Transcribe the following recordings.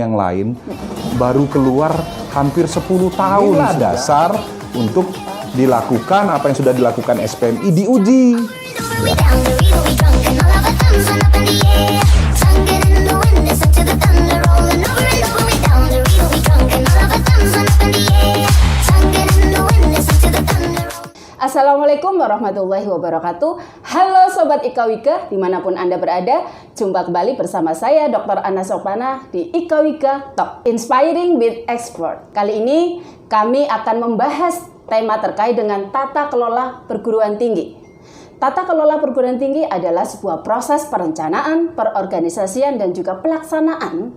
yang lain baru keluar hampir 10 tahun dasar untuk dilakukan apa yang sudah dilakukan SPMI diuji. Assalamualaikum warahmatullahi wabarakatuh. Halo Sobat Ika Wika, dimanapun Anda berada. Jumpa kembali bersama saya Dr. Anna Sopana di Ika Wika Talk Inspiring with Expert. Kali ini kami akan membahas tema terkait dengan tata kelola perguruan tinggi. Tata kelola perguruan tinggi adalah sebuah proses perencanaan, perorganisasian, dan juga pelaksanaan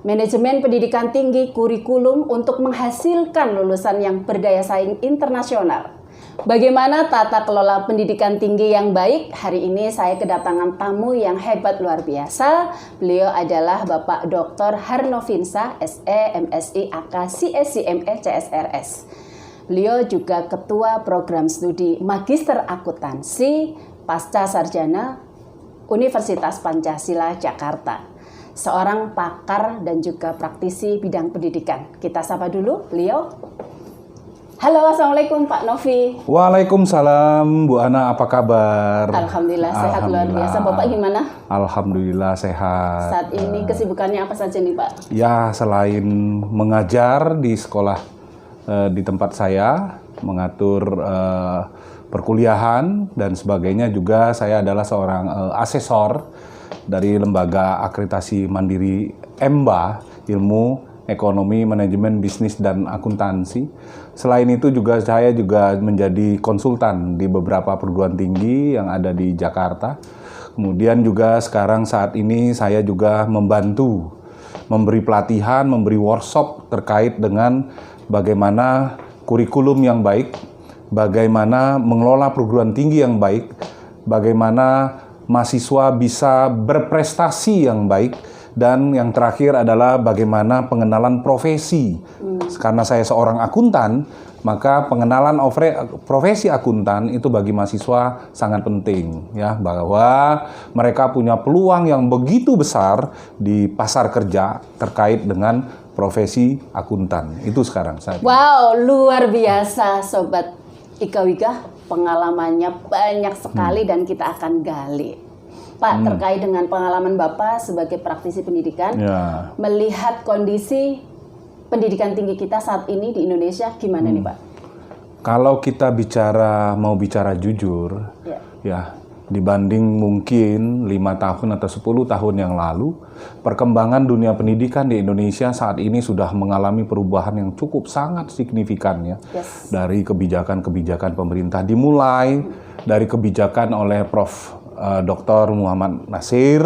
manajemen pendidikan tinggi kurikulum untuk menghasilkan lulusan yang berdaya saing internasional. Bagaimana tata kelola pendidikan tinggi yang baik? Hari ini saya kedatangan tamu yang hebat luar biasa. Beliau adalah Bapak Dr. Harnovinsa, SE, MSI, AK, CS, CME, CSRS. Beliau juga Ketua Program Studi Magister Akuntansi Pasca Sarjana Universitas Pancasila Jakarta. Seorang pakar dan juga praktisi bidang pendidikan. Kita sapa dulu beliau. Halo, Assalamualaikum Pak Novi. Waalaikumsalam Bu Ana, apa kabar? Alhamdulillah sehat luar biasa. Bapak gimana? Alhamdulillah sehat. Saat ini kesibukannya apa saja nih Pak? Ya, selain mengajar di sekolah di tempat saya, mengatur perkuliahan dan sebagainya, juga saya adalah seorang asesor dari Lembaga Akreditasi Mandiri EMBA, Ilmu Ekonomi, Manajemen, Bisnis, dan Akuntansi. Selain itu juga saya juga menjadi konsultan di beberapa perguruan tinggi yang ada di Jakarta. Kemudian juga sekarang saat ini saya juga membantu memberi pelatihan, memberi workshop terkait dengan bagaimana kurikulum yang baik, bagaimana mengelola perguruan tinggi yang baik, bagaimana mahasiswa bisa berprestasi yang baik, dan yang terakhir adalah bagaimana pengenalan profesi. Karena saya seorang akuntan, maka pengenalan profesi akuntan itu bagi mahasiswa sangat penting, ya, bahwa mereka punya peluang yang begitu besar di pasar kerja terkait dengan profesi akuntan. Itu sekarang saya. Wow, luar biasa Sobat Ika Wika, pengalamannya banyak sekali dan kita akan gali. Pak, terkait dengan pengalaman Bapak sebagai praktisi pendidikan, melihat kondisi pendidikan tinggi kita saat ini di Indonesia, gimana nih Pak? Kalau kita mau bicara jujur, ya dibanding mungkin 5 tahun atau 10 tahun yang lalu, perkembangan dunia pendidikan di Indonesia saat ini sudah mengalami perubahan yang cukup sangat signifikan, ya. Dari kebijakan-kebijakan pemerintah, dimulai dari kebijakan oleh Prof. Dr. Muhammad Nasir,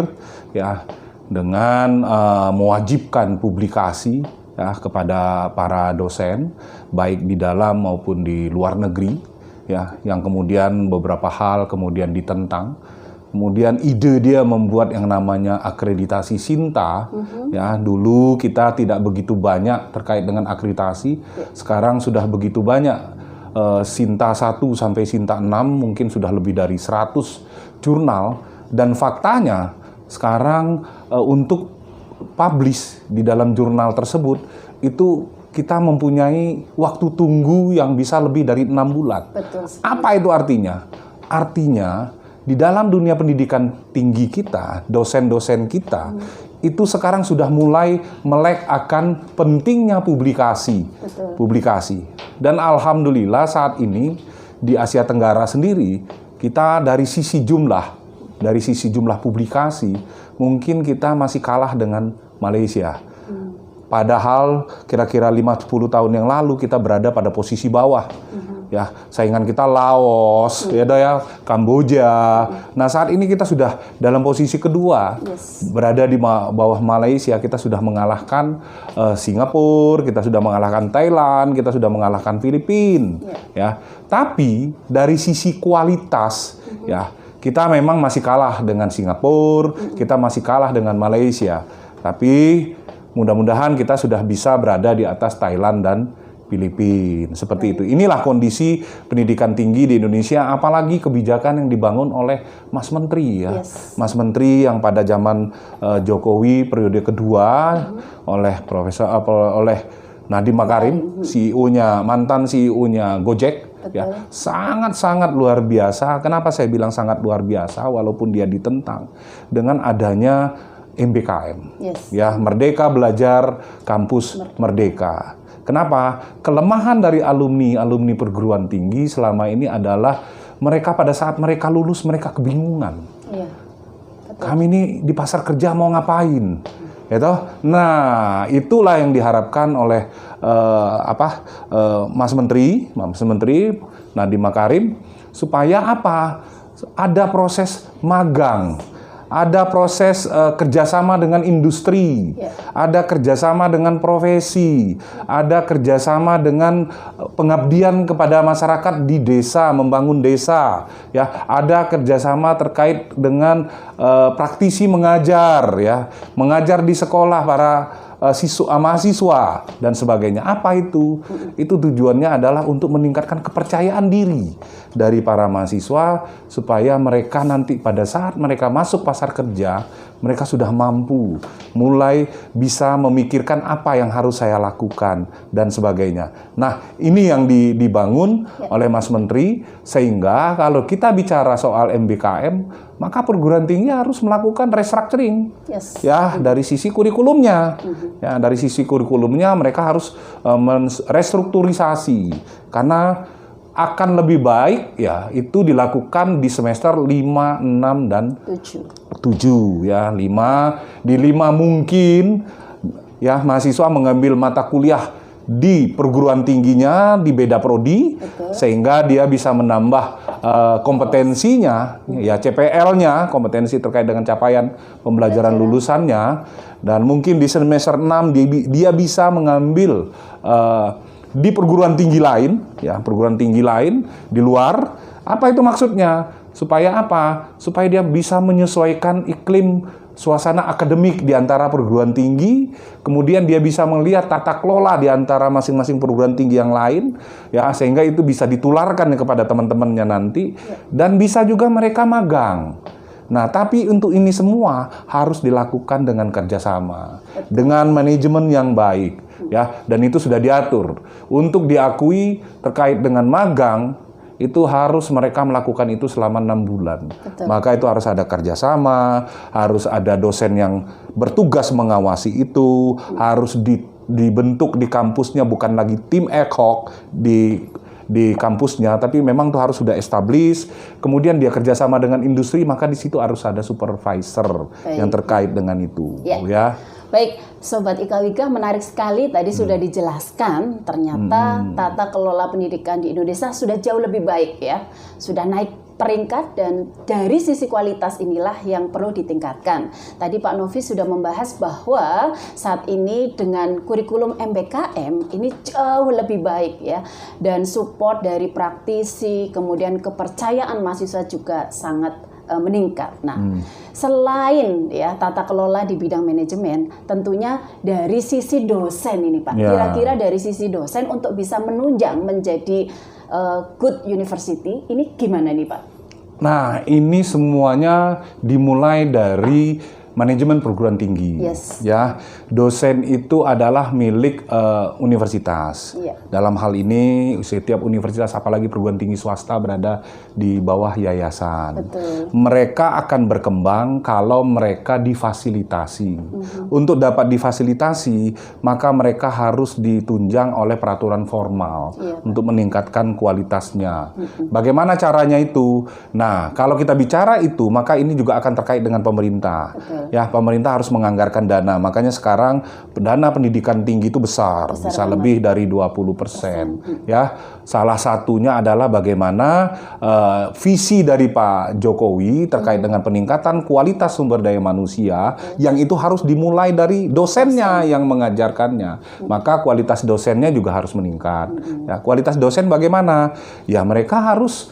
ya, dengan mewajibkan publikasi, ya, kepada para dosen baik di dalam maupun di luar negeri, ya, yang kemudian beberapa hal kemudian ditentang. Kemudian ide dia membuat yang namanya akreditasi Sinta, ya, dulu kita tidak begitu banyak terkait dengan akreditasi, sekarang sudah begitu banyak. Sinta 1 sampai Sinta 6 mungkin sudah lebih dari 100 jurnal, dan faktanya sekarang untuk publish di dalam jurnal tersebut itu kita mempunyai waktu tunggu yang bisa lebih dari 6 bulan. Betul. Apa itu artinya? Artinya di dalam dunia pendidikan tinggi kita, dosen-dosen kita itu sekarang sudah mulai melek akan pentingnya publikasi. Publikasi. Dan alhamdulillah saat ini di Asia Tenggara sendiri, kita dari sisi jumlah publikasi, mungkin kita masih kalah dengan Malaysia. Padahal kira-kira 5-10 tahun yang lalu kita berada pada posisi bawah. Ya, saingan kita Laos, ya, Kamboja. Nah, saat ini kita sudah dalam posisi kedua, berada di bawah Malaysia. Kita sudah mengalahkan Singapura, kita sudah mengalahkan Thailand, kita sudah mengalahkan Filipina. Ya, tapi dari sisi kualitas, ya, kita memang masih kalah dengan Singapura, kita masih kalah dengan Malaysia. Tapi mudah-mudahan kita sudah bisa berada di atas Thailand dan Filipina, seperti itu. Inilah kondisi pendidikan tinggi di Indonesia, apalagi kebijakan yang dibangun oleh Mas Menteri ya. Mas Menteri yang pada zaman Jokowi periode kedua oleh Nadiem Makarim, CEO-nya, mantan CEO-nya Gojek. Ya, sangat-sangat luar biasa. Kenapa saya bilang sangat luar biasa? Walaupun dia ditentang dengan adanya MBKM, ya, Merdeka Belajar Kampus Merdeka. Kenapa? Kelemahan dari alumni perguruan tinggi selama ini adalah mereka pada saat mereka lulus mereka kebingungan. Iya, kami ini di pasar kerja mau ngapain? Gitu? Nah, itulah yang diharapkan oleh Mas Menteri Nadiem Makarim supaya apa? Ada proses magang. Ada proses kerjasama dengan industri, ada kerjasama dengan profesi, ada kerjasama dengan pengabdian kepada masyarakat di desa, membangun desa, ya, ada kerjasama terkait dengan praktisi mengajar, ya, mengajar di sekolah para mahasiswa dan sebagainya. Apa itu? Itu tujuannya adalah untuk meningkatkan kepercayaan diri dari para mahasiswa supaya mereka nanti pada saat mereka masuk pasar kerja, mereka sudah mampu mulai bisa memikirkan apa yang harus saya lakukan dan sebagainya. Nah, ini yang dibangun oleh Mas Menteri, sehingga kalau kita bicara soal MBKM, maka perguruan tinggi harus melakukan restructuring, ya, dari sisi kurikulumnya. Ya, dari sisi kurikulumnya mereka harus restrukturisasi, karena akan lebih baik ya itu dilakukan di semester 5, 6, dan 7 ya. 5 mungkin ya mahasiswa mengambil mata kuliah di perguruan tingginya di beda prodi, sehingga dia bisa menambah kompetensinya, ya, CPL-nya, kompetensi terkait dengan capaian pembelajaran lulusannya, dan mungkin di semester 6 dia bisa mengambil di perguruan tinggi lain, ya, perguruan tinggi lain di luar. Apa itu maksudnya? Supaya apa? Supaya dia bisa menyesuaikan iklim suasana akademik di antara perguruan tinggi, kemudian dia bisa melihat tata kelola di antara masing-masing perguruan tinggi yang lain, ya, sehingga itu bisa ditularkan kepada teman-temannya nanti, dan bisa juga mereka magang. Nah, tapi untuk ini semua harus dilakukan dengan kerjasama, dengan manajemen yang baik, ya, dan itu sudah diatur. Untuk diakui terkait dengan magang, itu harus mereka melakukan itu selama 6 bulan. Maka itu harus ada kerjasama, harus ada dosen yang bertugas mengawasi itu, harus dibentuk di kampusnya, bukan lagi tim ad hoc di kampusnya, tapi memang itu harus sudah established. Kemudian dia kerjasama dengan industri, maka di situ harus ada supervisor yang terkait dengan itu, ya. Baik, Sobat IKWIKA, menarik sekali tadi sudah dijelaskan, ternyata tata kelola pendidikan di Indonesia sudah jauh lebih baik ya, sudah naik peringkat, dan dari sisi kualitas inilah yang perlu ditingkatkan. Tadi Pak Novi sudah membahas bahwa saat ini dengan kurikulum MBKM ini jauh lebih baik ya, dan support dari praktisi, kemudian kepercayaan mahasiswa juga sangat meningkat. Nah, selain ya tata kelola di bidang manajemen, tentunya dari sisi dosen ini Pak, kira-kira dari sisi dosen untuk bisa menunjang menjadi good university, ini gimana nih Pak? Nah, ini semuanya dimulai dari manajemen perguruan tinggi, ya. Dosen itu adalah milik universitas. Dalam hal ini setiap universitas, apalagi perguruan tinggi swasta, berada di bawah yayasan. Mereka akan berkembang kalau mereka difasilitasi. Untuk dapat difasilitasi, maka mereka harus ditunjang oleh peraturan formal untuk meningkatkan kualitasnya. Bagaimana caranya itu? Nah, kalau kita bicara itu, maka ini juga akan terkait dengan pemerintah. Ya, pemerintah harus menganggarkan dana. Makanya sekarang dana pendidikan tinggi itu besar bisa lebih dari 20%. Ya, salah satunya adalah bagaimana visi dari Pak Jokowi terkait dengan peningkatan kualitas sumber daya manusia, yang itu harus dimulai dari dosennya yang mengajarkannya. Maka kualitas dosennya juga harus meningkat. Ya, kualitas dosen bagaimana? Ya, mereka harus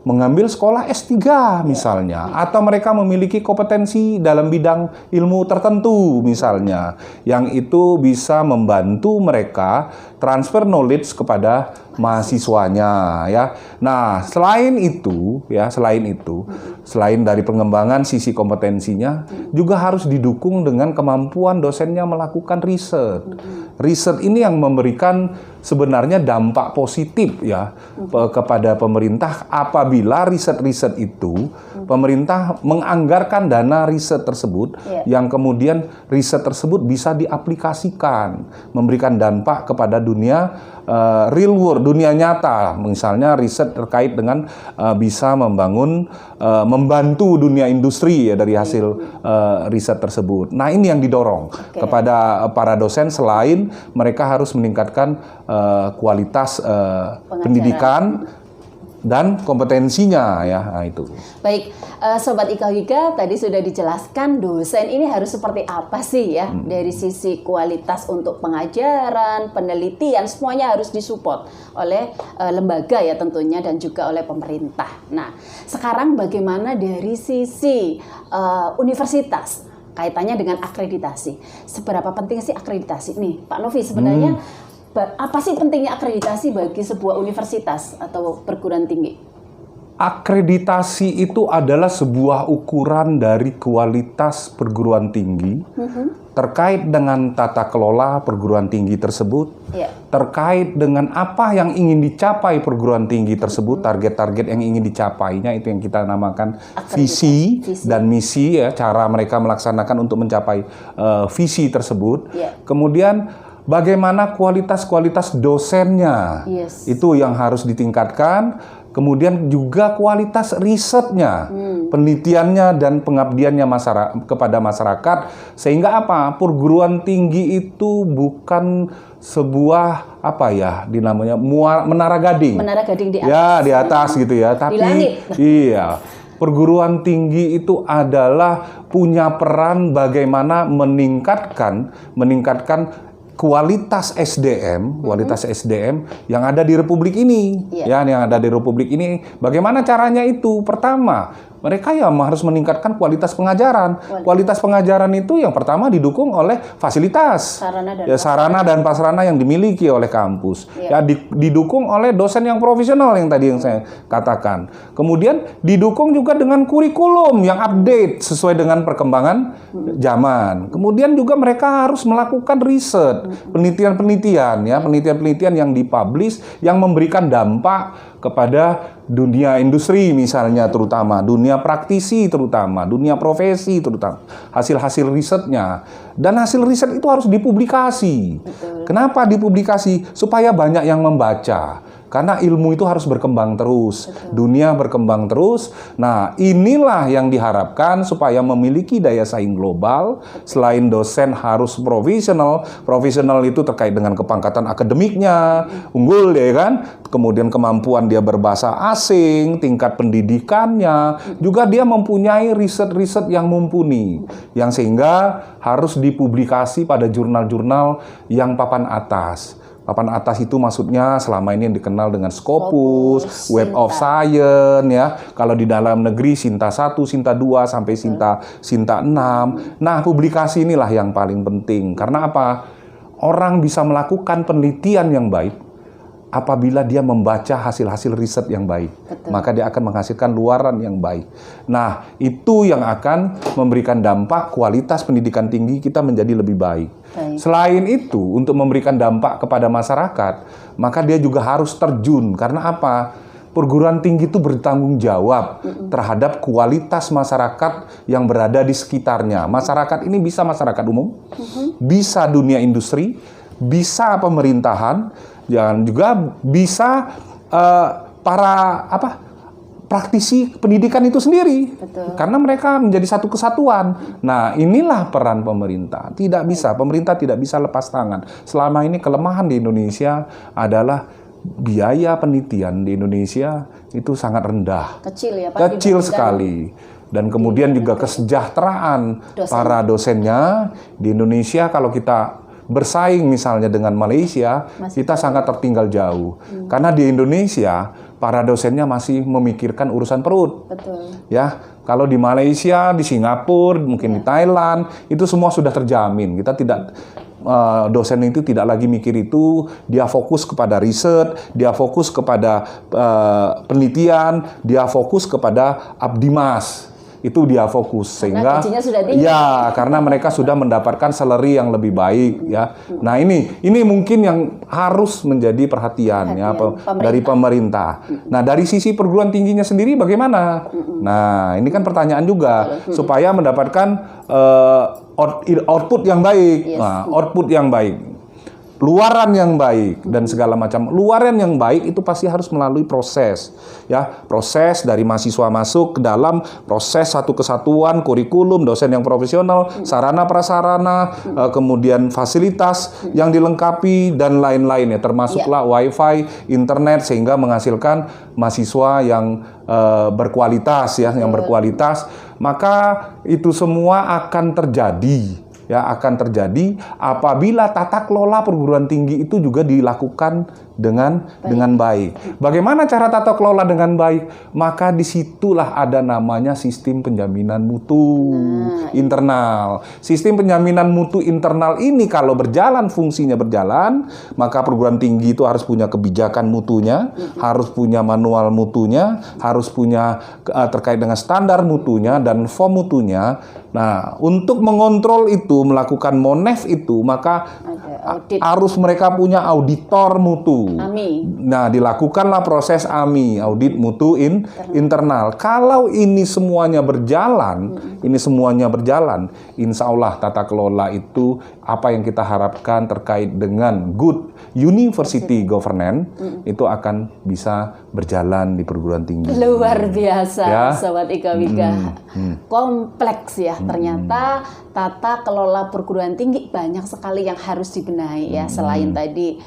mengambil sekolah S3 misalnya, atau mereka memiliki kompetensi dalam bidang ilmu tertentu misalnya, yang itu bisa membantu mereka transfer knowledge kepada mahasiswanya ya. Nah, selain dari pengembangan sisi kompetensinya, juga harus didukung dengan kemampuan dosennya melakukan riset. Riset ini yang memberikan sebenarnya dampak positif ya kepada pemerintah apabila riset-riset itu pemerintah menganggarkan dana riset tersebut yang kemudian riset tersebut bisa diaplikasikan, memberikan dampak kepada dunia real world, dunia nyata, misalnya riset terkait dengan bisa membantu dunia industri ya dari hasil riset tersebut. Nah, ini yang didorong kepada para dosen selain mereka harus meningkatkan kualitas pendidikan dan kompetensinya ya. Nah, itu. Baik, Sobat Ikawika, tadi sudah dijelaskan dosen ini harus seperti apa sih ya dari sisi kualitas untuk pengajaran, penelitian, semuanya harus disupport oleh lembaga ya tentunya dan juga oleh pemerintah. Nah, sekarang bagaimana dari sisi universitas kaitannya dengan akreditasi? Seberapa penting sih akreditasi nih, Pak Novi sebenarnya? Apa sih pentingnya akreditasi bagi sebuah universitas atau perguruan tinggi? Akreditasi itu adalah sebuah ukuran dari kualitas perguruan tinggi terkait dengan tata kelola perguruan tinggi tersebut, terkait dengan apa yang ingin dicapai perguruan tinggi tersebut, target-target yang ingin dicapainya, itu yang kita namakan visi dan misi ya, cara mereka melaksanakan untuk mencapai visi tersebut. Kemudian bagaimana kualitas kualitas itu yang harus ditingkatkan. Kemudian juga kualitas risetnya, penelitiannya dan pengabdiannya kepada masyarakat. Sehingga apa? Perguruan tinggi itu bukan sebuah dinamanya menara gading. Menara gading di atas. Ya, di atas gitu ya. Tapi di langit. Iya. Perguruan tinggi itu adalah punya peran bagaimana meningkatkan kualitas SDM yang ada di Republik ini, yang ada di Republik ini. Bagaimana caranya itu? Pertama, mereka harus meningkatkan kualitas pengajaran. Kualitas pengajaran itu yang pertama didukung oleh fasilitas, sarana dan prasarana yang dimiliki oleh kampus. Didukung oleh dosen yang profesional yang tadi yang saya katakan. Kemudian didukung juga dengan kurikulum yang update sesuai dengan perkembangan zaman. Kemudian juga mereka harus melakukan riset, penelitian-penelitian yang dipublish yang memberikan dampak kepada dunia industri misalnya, terutama dunia praktisi, terutama dunia profesi, terutama hasil-hasil risetnya. Dan hasil riset itu harus dipublikasi. Kenapa dipublikasi? Supaya banyak yang membaca. Karena ilmu itu harus berkembang terus, dunia berkembang terus. Nah, inilah yang diharapkan supaya memiliki daya saing global. Selain dosen harus profesional, profesional itu terkait dengan kepangkatan akademiknya, unggul ya kan. Kemudian kemampuan dia berbahasa asing, tingkat pendidikannya, juga dia mempunyai riset-riset yang mumpuni, yang sehingga harus dipublikasi pada jurnal-jurnal yang papan atas. Papan atas itu maksudnya selama ini yang dikenal dengan Scopus, Web of Science ya. Kalau di dalam negeri Sinta 1, Sinta 2 sampai Sinta 6. Nah, publikasi inilah yang paling penting. Karena apa? Orang bisa melakukan penelitian yang baik apabila dia membaca hasil-hasil riset yang baik. Maka dia akan menghasilkan luaran yang baik. Nah, itu yang akan memberikan dampak kualitas pendidikan tinggi kita menjadi lebih baik. Selain itu, untuk memberikan dampak kepada masyarakat, maka dia juga harus terjun. Karena apa? Perguruan tinggi itu bertanggung jawab terhadap kualitas masyarakat yang berada di sekitarnya. Masyarakat ini bisa masyarakat umum, bisa dunia industri, bisa pemerintahan, dan juga bisa praktisi pendidikan itu sendiri. Karena mereka menjadi satu kesatuan. Nah, inilah peran pemerintah. Pemerintah tidak bisa lepas tangan. Selama ini kelemahan di Indonesia adalah biaya penelitian di Indonesia itu sangat rendah. Kecil sekali. Dan kemudian juga kesejahteraan para dosennya di Indonesia, kalau kita bersaing misalnya dengan Malaysia, kita sangat tertinggal jauh. Karena di Indonesia, para dosennya masih memikirkan urusan perut. Betul. Ya, kalau di Malaysia, di Singapura, mungkin di Thailand, itu semua sudah terjamin. Kita tidak dosen itu tidak lagi mikir itu, dia fokus kepada riset, dia fokus kepada penelitian, dia fokus kepada abdimas. Itu dia fokus sehingga gajinya sudah tinggi. ya karena mereka sudah mendapatkan salary yang lebih baik ya. Nah, ini mungkin yang harus menjadi perhatian ya dari pemerintah. Nah, dari sisi perguruan tingginya sendiri bagaimana? Nah, ini kan pertanyaan juga supaya mendapatkan output yang baik. Nah, output yang baik. Luaran yang baik dan segala macam. Luaran yang baik itu pasti harus melalui proses, ya, proses dari mahasiswa masuk ke dalam proses satu kesatuan, kurikulum, dosen yang profesional, sarana prasarana, kemudian fasilitas yang dilengkapi dan lain-lain ya, termasuklah wifi, internet sehingga menghasilkan mahasiswa yang berkualitas ya, yang berkualitas. Maka itu semua akan terjadi. Ya, akan terjadi apabila tata kelola perguruan tinggi itu juga dilakukan dengan baik. Bagaimana cara tata kelola dengan baik? Maka disitulah ada namanya sistem penjaminan mutu internal. Sistem penjaminan mutu internal ini kalau berjalan, fungsinya berjalan, maka perguruan tinggi itu harus punya kebijakan mutunya, harus punya manual mutunya, harus punya terkait dengan standar mutunya dan form mutunya. Nah, untuk mengontrol itu, melakukan monef itu, maka harus mereka punya auditor mutu. AMI. Nah, dilakukanlah proses AMI, audit mutu internal. Kalau ini semuanya berjalan, insya Allah tata kelola itu apa yang kita harapkan terkait dengan good university governance itu akan bisa berjalan di perguruan tinggi. Luar biasa, ya? Sobat Ika Wika. Kompleks ya, ternyata tata kelola perguruan tinggi banyak sekali yang harus dibenahi ya. Selain tadi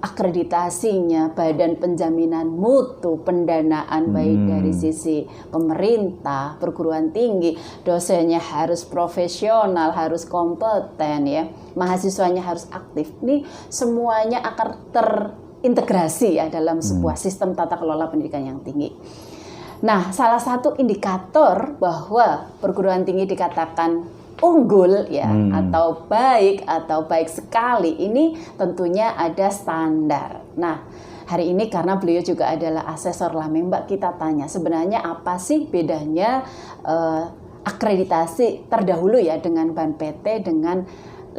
akreditasinya, badan penjaminan mutu, pendanaan baik dari sisi pemerintah, perguruan tinggi, dosennya harus profesional, harus kompeten ya, mahasiswanya harus aktif. Ini semuanya akan terintegrasi ya dalam sebuah sistem tata kelola pendidikan yang tinggi. Nah, salah satu indikator bahwa perguruan tinggi dikatakan unggul ya atau baik sekali, ini tentunya ada standar. Nah, hari ini karena beliau juga adalah asesor Lamemba, kita tanya sebenarnya apa sih bedanya akreditasi terdahulu ya dengan BANPT dengan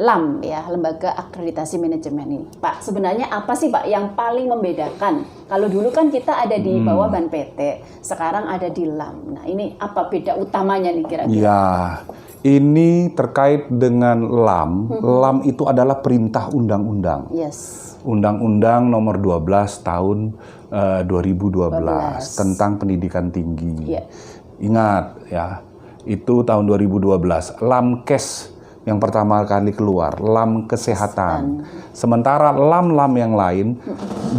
LAM ya, Lembaga Akreditasi Manajemen ini. Pak, sebenarnya apa sih Pak yang paling membedakan? Kalau dulu kan kita ada di bawah BANPT, sekarang ada di LAM. Nah, ini apa beda utamanya nih kira-kira? Ya, ini terkait dengan LAM. LAM itu adalah perintah undang-undang. Yes. Undang-Undang nomor 12 tahun 2012 tentang pendidikan tinggi. Yeah. Ingat ya, itu tahun 2012. LAMKES yang pertama kali keluar, LAM kesehatan. Sementara LAM-LAM yang lain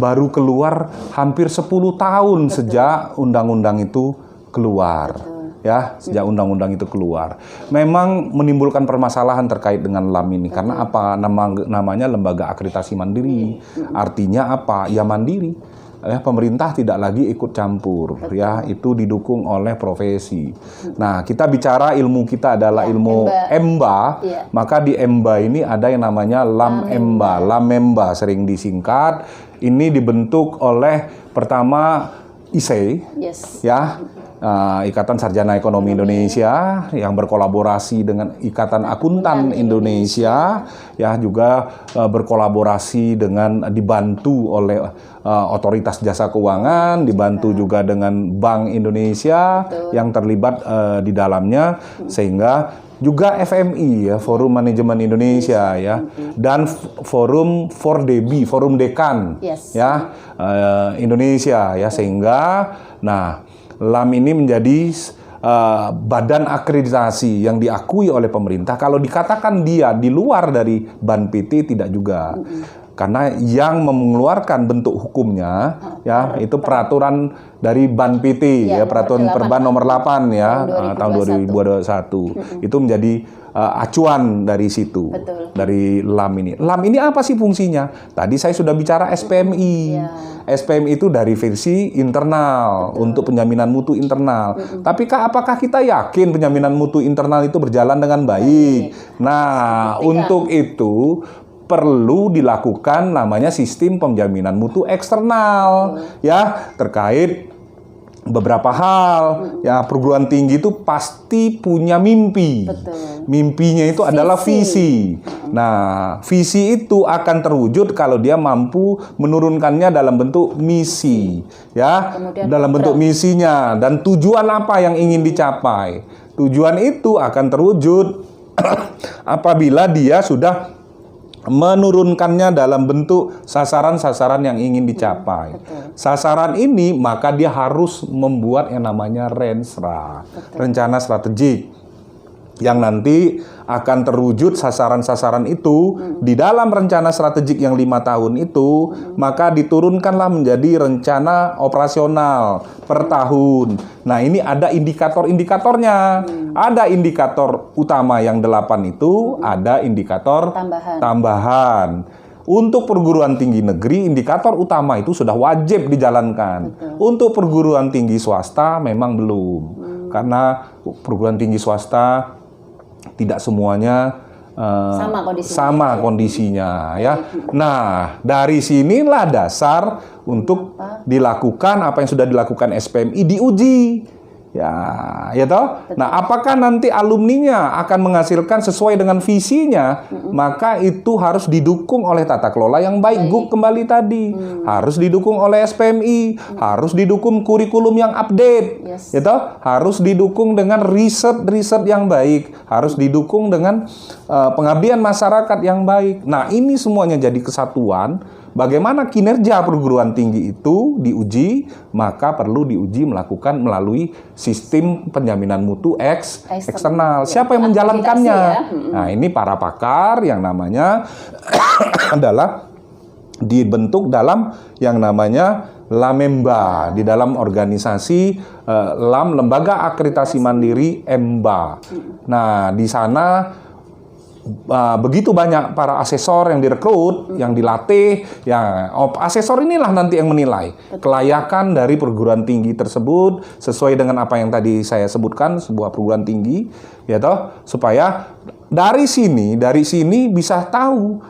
baru keluar hampir 10 tahun sejak undang-undang itu keluar. Ya, sejak undang-undang itu keluar. Memang menimbulkan permasalahan terkait dengan LAM ini. Karena apa? Namanya lembaga akreditasi mandiri. Artinya apa? Ya mandiri. Ya, pemerintah tidak lagi ikut campur. Ya, itu didukung oleh profesi. Nah, kita bicara ilmu kita adalah ilmu EMBA. Maka di EMBA ini ada yang namanya LAM-EMBA. LAM-EMBA sering disingkat. Ini dibentuk oleh pertama ISE. Ya. Ikatan Sarjana Ekonomi Indonesia yang berkolaborasi dengan Ikatan Akuntan Indonesia, ya juga berkolaborasi dengan dibantu oleh Otoritas Jasa Keuangan, dibantu juga dengan Bank Indonesia yang terlibat di dalamnya, sehingga juga FMI ya, Forum Manajemen Indonesia ya, dan Forum 4DB, Forum Dekan ya Indonesia ya, sehingga LAM ini menjadi badan akreditasi yang diakui oleh pemerintah. Kalau dikatakan dia di luar dari BANPT tidak juga. Karena yang mengeluarkan bentuk hukumnya ya itu peraturan dari BAN-PT ya, peraturan Perban nomor 8 ya tahun 2021. Itu menjadi acuan dari situ. Betul. Dari LAM ini. LAM ini apa sih fungsinya? Tadi saya sudah bicara SPMI. SPMI itu dari versi internal untuk penjaminan mutu internal. Tapi apakah kita yakin penjaminan mutu internal itu berjalan dengan baik? Nah, untuk itu perlu dilakukan namanya sistem penjaminan mutu eksternal ya, terkait beberapa hal ya. Perguruan tinggi itu pasti punya mimpi. Betul. Mimpinya itu adalah visi. Nah, visi itu akan terwujud kalau dia mampu menurunkannya dalam bentuk misi ya. Kemudian dalam bentuk misinya dan tujuan apa yang ingin dicapai. Tujuan itu akan terwujud apabila dia sudah menurunkannya dalam bentuk sasaran-sasaran yang ingin dicapai. Sasaran ini maka dia harus membuat yang namanya RENSRA, rencana strategik, yang nanti akan terwujud sasaran-sasaran itu di dalam rencana strategik yang 5 tahun itu, maka diturunkanlah menjadi rencana operasional per tahun. Nah, ini ada indikator-indikatornya. Ada indikator utama yang 8 itu, ada indikator tambahan. Untuk perguruan tinggi negeri, indikator utama itu sudah wajib dijalankan. Untuk perguruan tinggi swasta memang belum. Karena perguruan tinggi swasta tidak semuanya sama kondisinya ya. Nah, dari sinilah dasar untuk dilakukan apa yang sudah dilakukan SPMI diuji. Ya toh. Nah, apakah nanti alumninya akan menghasilkan sesuai dengan visinya? Maka itu harus didukung oleh tata kelola yang baik. Guk kembali tadi. Harus didukung oleh SPMI, harus didukung kurikulum yang update. Ya toh? Harus didukung dengan riset yang baik, harus didukung dengan pengabdian masyarakat yang baik. Nah, ini semuanya jadi kesatuan. Bagaimana kinerja perguruan tinggi itu diuji, maka perlu diuji melalui sistem penjaminan mutu eksternal. Siapa yang menjalankannya? Nah, ini para pakar yang namanya adalah dibentuk dalam yang namanya LAMEMBA, di dalam organisasi LAM, Lembaga Akreditasi Mandiri EMBA. Nah, di sana begitu banyak para asesor yang direkrut, yang dilatih, asesor inilah nanti yang menilai kelayakan dari perguruan tinggi tersebut sesuai dengan apa yang tadi saya sebutkan, sebuah perguruan tinggi, ya toh, supaya dari sini bisa tahu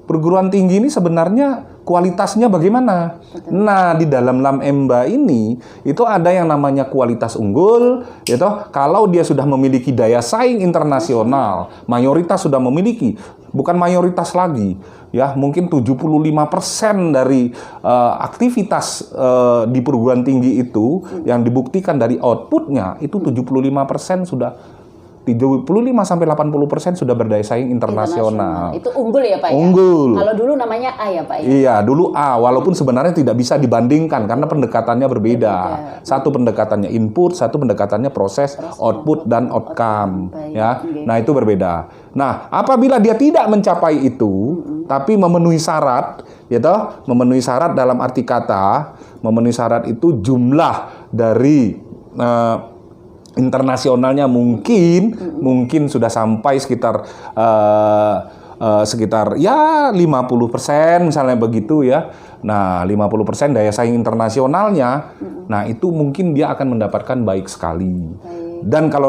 perguruan tinggi ini sebenarnya kualitasnya bagaimana. Nah, di dalam LAM-EMBA ini itu ada yang namanya kualitas unggul, ya toh. Kalau dia sudah memiliki daya saing internasional, mayoritas sudah memiliki, bukan mayoritas lagi, ya, mungkin 75% dari aktivitas di perguruan tinggi itu yang dibuktikan dari outputnya itu 75% sudah 75-80% sudah berdaya saing internasional. Itu unggul ya Pak ya? Unggul. Kalau dulu namanya A ya Pak ya? Iya, dulu A, walaupun sebenarnya tidak bisa dibandingkan karena pendekatannya berbeda. Satu pendekatannya input, satu pendekatannya proses, output dan outcome. Ya, nah itu berbeda. Nah, apabila dia tidak mencapai itu, tapi memenuhi syarat, ya toh, memenuhi syarat dalam arti kata, memenuhi syarat itu jumlah dari internasionalnya mungkin sudah sampai sekitar ya 50% misalnya begitu ya. Nah, 50% daya saing internasionalnya, nah itu mungkin dia akan mendapatkan baik sekali. Dan kalau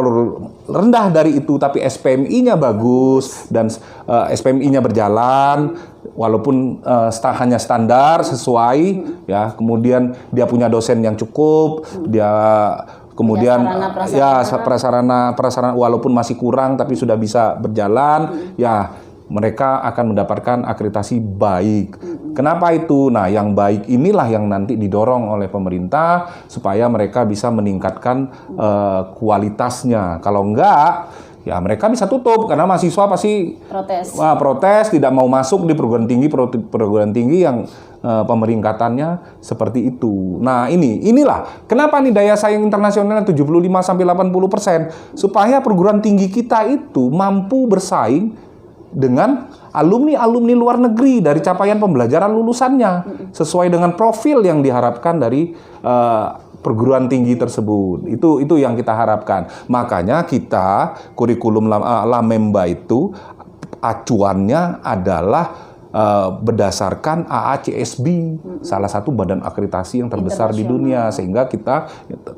rendah dari itu tapi SPMI-nya bagus dan SPMI-nya berjalan walaupun hanya standar sesuai ya, kemudian dia punya dosen yang cukup, dia kemudian prasarana walaupun masih kurang tapi sudah bisa berjalan, ya mereka akan mendapatkan akreditasi baik. Kenapa itu? Nah, yang baik inilah yang nanti didorong oleh pemerintah supaya mereka bisa meningkatkan kualitasnya. Kalau enggak, ya mereka bisa tutup karena mahasiswa pasti protes tidak mau masuk di perguruan tinggi yang pemeringkatannya seperti itu. Nah, inilah kenapa nih daya saing internasionalnya 75-80% supaya perguruan tinggi kita itu mampu bersaing dengan alumni-alumni luar negeri dari capaian pembelajaran lulusannya sesuai dengan profil yang diharapkan dari perguruan tinggi tersebut. Itu yang kita harapkan. Makanya kita kurikulum Lamemba itu acuannya adalah berdasarkan AACSB, salah satu badan akreditasi yang terbesar di dunia, sehingga kita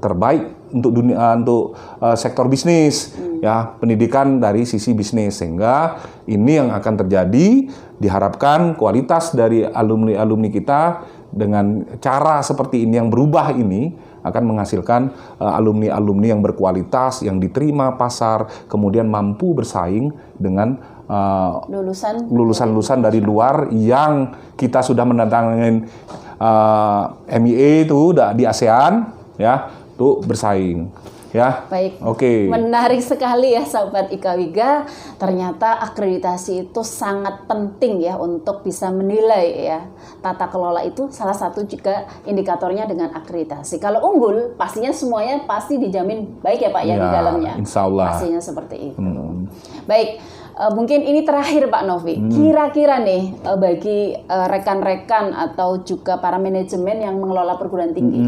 terbaik untuk dunia, untuk sektor bisnis, ya, pendidikan dari sisi bisnis. Sehingga ini yang akan terjadi, diharapkan kualitas dari alumni-alumni kita dengan cara seperti ini yang berubah ini akan menghasilkan alumni-alumni yang berkualitas, yang diterima pasar, kemudian mampu bersaing dengan lulusan-lulusan dari luar yang kita sudah mendatangkan MEA itu di ASEAN, ya, tuh bersaing. Ya. Baik. Oke. Menarik sekali ya Sobat Ikawiga. Ternyata akreditasi itu sangat penting ya untuk bisa menilai ya. Tata kelola itu salah satu juga indikatornya dengan akreditasi. Kalau unggul, pastinya semuanya pasti dijamin baik ya Pak ya di dalamnya. Insya Allah. Pastinya seperti itu. Baik. Mungkin ini terakhir Pak Novi. Kira-kira nih bagi rekan-rekan atau juga para manajemen yang mengelola perguruan tinggi.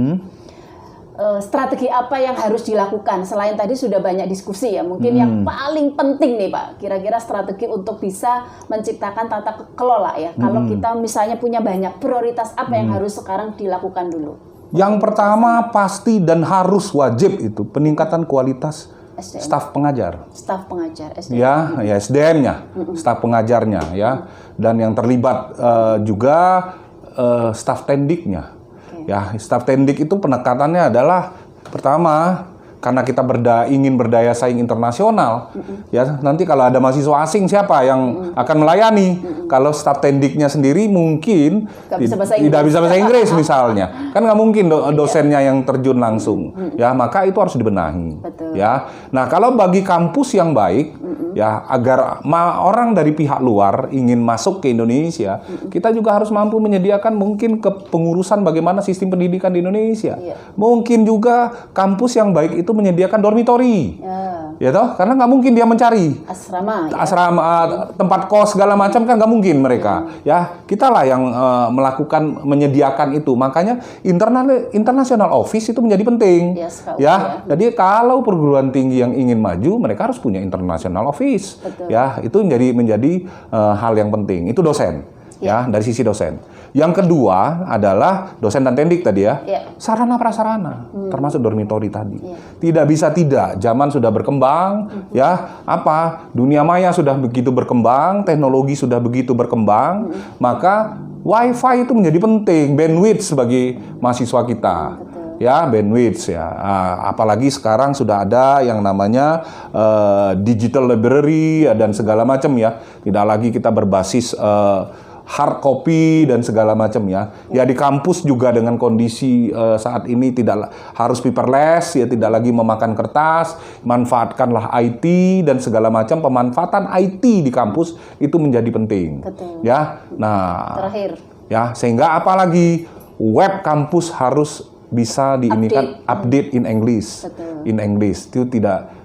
Strategi apa yang harus dilakukan? Selain tadi sudah banyak diskusi ya, mungkin yang paling penting nih Pak, kira-kira strategi untuk bisa menciptakan tata kelola ya. Kalau kita misalnya punya banyak prioritas, apa yang harus sekarang dilakukan dulu? Yang pertama pasti dan harus wajib itu peningkatan kualitas SDM. Staf pengajar. Staf pengajar SDM. Ya SDM-nya, staf pengajarnya ya, dan yang terlibat juga staf tendiknya. Ya, staf tendik itu penekatannya adalah pertama karena kita ingin berdaya saing internasional. Ya, nanti kalau ada mahasiswa asing siapa yang akan melayani? Kalau staf tendiknya sendiri mungkin tidak bisa bahasa Inggris misalnya. Kan nggak mungkin dosennya yang terjun langsung. Ya, maka itu harus dibenahi. Betul. Ya. Nah, kalau bagi kampus yang baik ya, agar orang dari pihak luar ingin masuk ke Indonesia, kita juga harus mampu menyediakan mungkin kepengurusan bagaimana sistem pendidikan di Indonesia. Mungkin juga kampus yang baik itu menyediakan dormitori. Ya toh, karena nggak mungkin dia mencari asrama, tempat kos segala macam, kan nggak mungkin mereka. Ya, kitalah yang menyediakan itu. Makanya international office itu menjadi penting. Ya, jadi kalau perguruan tinggi yang ingin maju, mereka harus punya international office. Betul. Ya, itu menjadi hal yang penting. Itu dosen. Ya, dari sisi dosen. Yang kedua adalah dosen dan tendik tadi ya. Sarana prasarana, termasuk dormitori tadi. Tidak bisa tidak, zaman sudah berkembang, ya. Dunia maya sudah begitu berkembang, teknologi sudah begitu berkembang, maka WiFi itu menjadi penting, bandwidth sebagai mahasiswa kita. Ya, bandwidth ya. Apalagi sekarang sudah ada yang namanya digital library dan segala macam ya. Tidak lagi kita berbasis hard copy dan segala macam ya. Ya, di kampus juga dengan kondisi saat ini tidak harus paperless ya, tidak lagi memakan kertas, manfaatkanlah IT dan segala macam. Pemanfaatan IT di kampus itu menjadi penting. Betul. Ya. Nah, terakhir. Ya, sehingga apalagi web kampus harus bisa diinikan update in English. Betul. In English itu tidak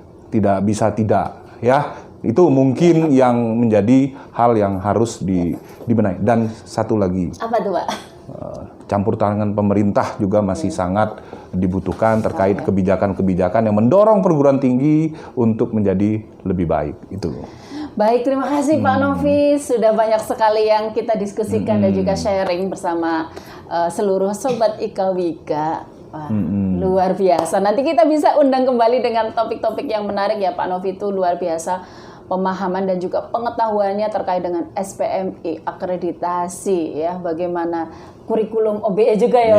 bisa tidak ya. Itu mungkin yang menjadi hal yang harus dibenahi. Dan satu lagi. Apa tuh, Pak? Campur tangan pemerintah juga masih sangat dibutuhkan terkait kebijakan-kebijakan yang mendorong perguruan tinggi untuk menjadi lebih baik. Itu. Baik, terima kasih Pak Novi. Sudah banyak sekali yang kita diskusikan dan juga sharing bersama seluruh Sobat Ikawiga. Wah, luar biasa. Nanti kita bisa undang kembali dengan topik-topik yang menarik ya Pak Novi, itu luar biasa pemahaman dan juga pengetahuannya terkait dengan SPMI akreditasi ya, bagaimana kurikulum OBE juga ya.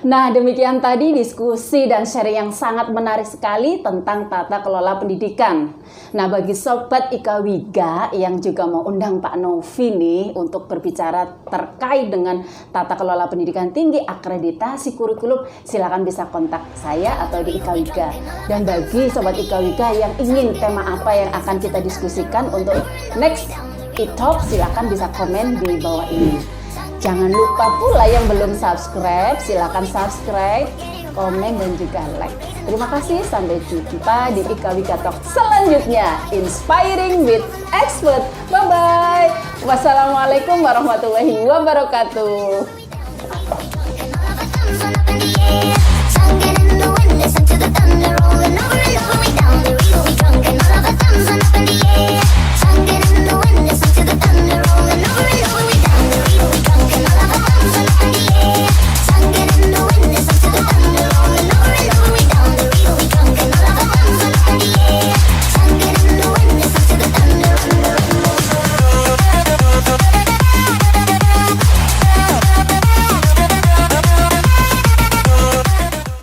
Nah, demikian tadi diskusi dan sharing yang sangat menarik sekali tentang tata kelola pendidikan. Nah, bagi Sobat Ikawiga yang juga mau undang Pak Novi nih untuk berbicara terkait dengan tata kelola pendidikan tinggi, akreditasi kurikulum, silakan bisa kontak saya atau di Ikawiga. Dan bagi Sobat Ikawiga yang ingin tema apa yang akan kita diskusikan untuk next e-talk, silakan bisa komen di bawah ini. Jangan lupa pula yang belum subscribe, silakan subscribe, komen, dan juga like. Terima kasih, sampai jumpa di Ika Wika Talk selanjutnya. Inspiring with Expert. Bye-bye. Wassalamualaikum warahmatullahi wabarakatuh. Sun get in the wind, listen to the thunder roll.